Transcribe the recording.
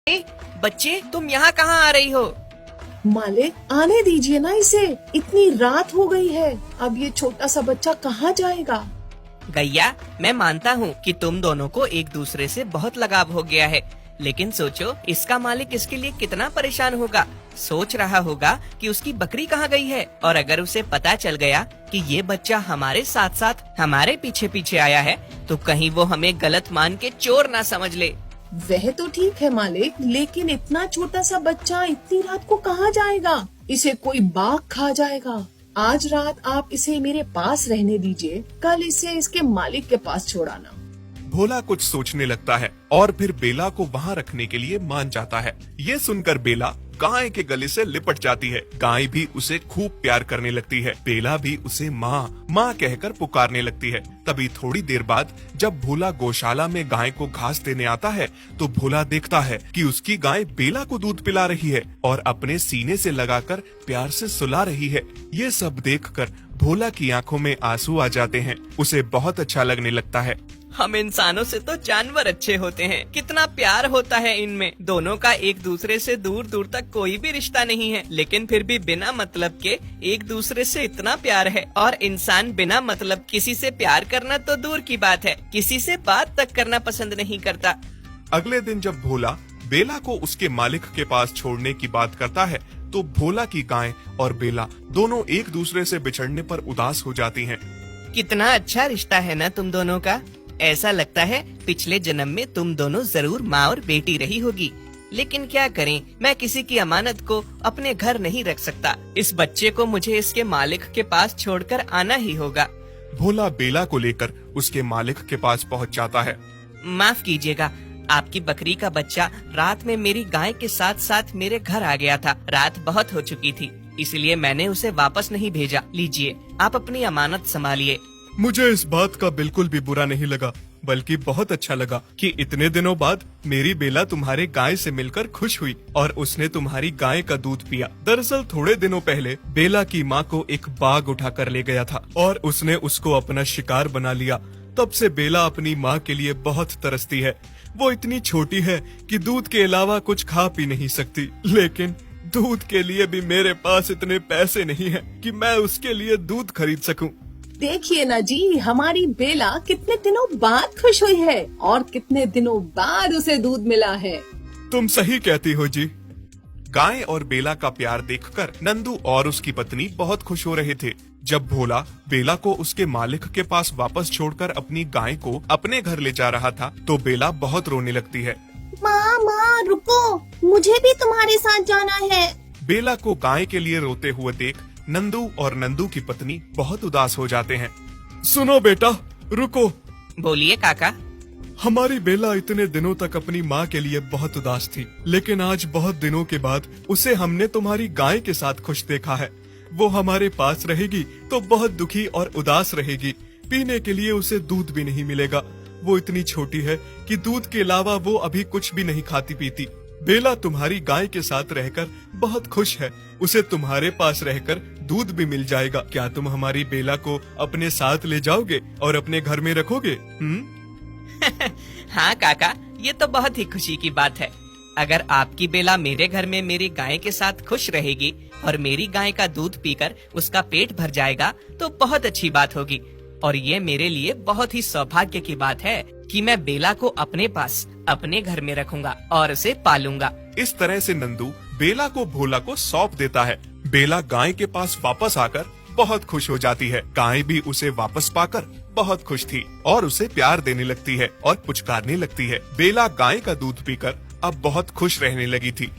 बच्चे, तुम यहाँ कहाँ आ रही हो? मालिक, आने दीजिए ना इसे, इतनी रात हो गई है। अब ये छोटा सा बच्चा कहाँ जाएगा? गैया, मैं मानता हूँ कि तुम दोनों को एक दूसरे से बहुत लगाव हो गया है, लेकिन सोचो इसका मालिक इसके लिए कितना परेशान होगा। सोच रहा होगा कि उसकी बकरी कहाँ गई है, और अगर उसे पता चल गया कि ये बच्चा हमारे साथ साथ हमारे पीछे पीछे आया है, तो कहीं वो हमें गलत मान के चोर ना समझ ले। वह तो ठीक है मालिक, लेकिन इतना छोटा सा बच्चा इतनी रात को कहाँ जाएगा? इसे कोई बाघ खा जाएगा। आज रात आप इसे मेरे पास रहने दीजिए, कल इसे इसके मालिक के पास छोड़ाना। भोला कुछ सोचने लगता है और फिर बेला को वहाँ रखने के लिए मान जाता है। ये सुनकर बेला गाय के गले से लिपट जाती है। गाय भी उसे खूब प्यार करने लगती है। बेला भी उसे माँ माँ कहकर पुकारने लगती है। तभी थोड़ी देर बाद जब भोला गौशाला में गाय को घास देने आता है, तो भोला देखता है कि उसकी गाय बेला को दूध पिला रही है और अपने सीने से लगाकर प्यार से सुला रही है। ये सब देखकर भोला की आंखों में आंसू आ जाते हैं। उसे बहुत अच्छा लगने लगता है। हम इंसानों से तो जानवर अच्छे होते हैं, कितना प्यार होता है इनमें। दोनों का एक दूसरे से दूर दूर तक कोई भी रिश्ता नहीं है, लेकिन फिर भी बिना मतलब के एक दूसरे से इतना प्यार है। और इंसान बिना मतलब किसी से प्यार करना तो दूर की बात है, किसी से बात तक करना पसंद नहीं करता। अगले दिन जब भोला बेला को उसके मालिक के पास छोड़ने की बात करता है, तो भोला की गाय और बेला दोनों एक दूसरे से बिछड़ने पर उदास हो जाती हैं। कितना अच्छा रिश्ता है ना तुम दोनों का। ऐसा लगता है पिछले जन्म में तुम दोनों जरूर माँ और बेटी रही होगी। लेकिन क्या करें, मैं किसी की अमानत को अपने घर नहीं रख सकता। इस बच्चे को मुझे इसके मालिक के पास छोड़कर आना ही होगा। भोला बेला को लेकर उसके मालिक के पास पहुंच जाता है। माफ कीजिएगा, आपकी बकरी का बच्चा रात में मेरी गाय के साथ साथ मेरे घर आ गया था। रात बहुत हो चुकी थी, इसलिए मैंने उसे वापस नहीं भेजा। लीजिए, आप अपनी अमानत संभालिए। मुझे इस बात का बिल्कुल भी बुरा नहीं लगा, बल्कि बहुत अच्छा लगा कि इतने दिनों बाद मेरी बेला तुम्हारे गाय से मिलकर खुश हुई और उसने तुम्हारी गाय का दूध पिया। दरअसल थोड़े दिनों पहले बेला की माँ को एक बाघ उठा कर ले गया था और उसने उसको अपना शिकार बना लिया। तब से बेला अपनी माँ के लिए बहुत तरसती है। वो इतनी छोटी है कि दूध के अलावा कुछ खा पी नहीं सकती, लेकिन दूध के लिए भी मेरे पास इतने पैसे नहीं है कि मैं उसके लिए दूध खरीद सकूं। देखिए ना जी, हमारी बेला कितने दिनों बाद खुश हुई है और कितने दिनों बाद उसे दूध मिला है। तुम सही कहती हो जी। गाय और बेला का प्यार देखकर नंदू और उसकी पत्नी बहुत खुश हो रहे थे। जब भोला बेला को उसके मालिक के पास वापस छोड़कर अपनी गाय को अपने घर ले जा रहा था, तो बेला बहुत रोने लगती है। माँ रुको, मुझे भी तुम्हारे साथ जाना है। बेला को गाय के लिए रोते हुए देख नंदू और नंदू की पत्नी बहुत उदास हो जाते हैं। सुनो बेटा, रुको। बोलिए काका। हमारी बेला इतने दिनों तक अपनी माँ के लिए बहुत उदास थी, लेकिन आज बहुत दिनों के बाद उसे हमने तुम्हारी गाय के साथ खुश देखा है। वो हमारे पास रहेगी तो बहुत दुखी और उदास रहेगी। पीने के लिए उसे दूध भी नहीं मिलेगा। वो इतनी छोटी है कि दूध के अलावा वो अभी कुछ भी नहीं खाती पीती। बेला तुम्हारी गाय के साथ रहकर बहुत खुश है। उसे तुम्हारे पास रहकर दूध भी मिल जाएगा। क्या तुम हमारी बेला को अपने साथ ले जाओगे और अपने घर में रखोगे? हाँ काका, ये तो बहुत ही खुशी की बात है। अगर आपकी बेला मेरे घर में मेरी गाय के साथ खुश रहेगी और मेरी गाय का दूध पीकर उसका पेट भर जाएगा, तो बहुत अच्छी बात होगी। और ये मेरे लिए बहुत ही सौभाग्य की बात है कि मैं बेला को अपने पास अपने घर में रखूंगा और उसे पालूंगा। इस तरह से नंदू बेला को भोला को सौंप देता है। बेला गाय के पास वापस आकर बहुत खुश हो जाती है। गाय भी उसे वापस पाकर बहुत खुश थी और उसे प्यार देने लगती है और पुचकारने लगती है। बेला गाय का दूध पीकर अब बहुत खुश रहने लगी थी।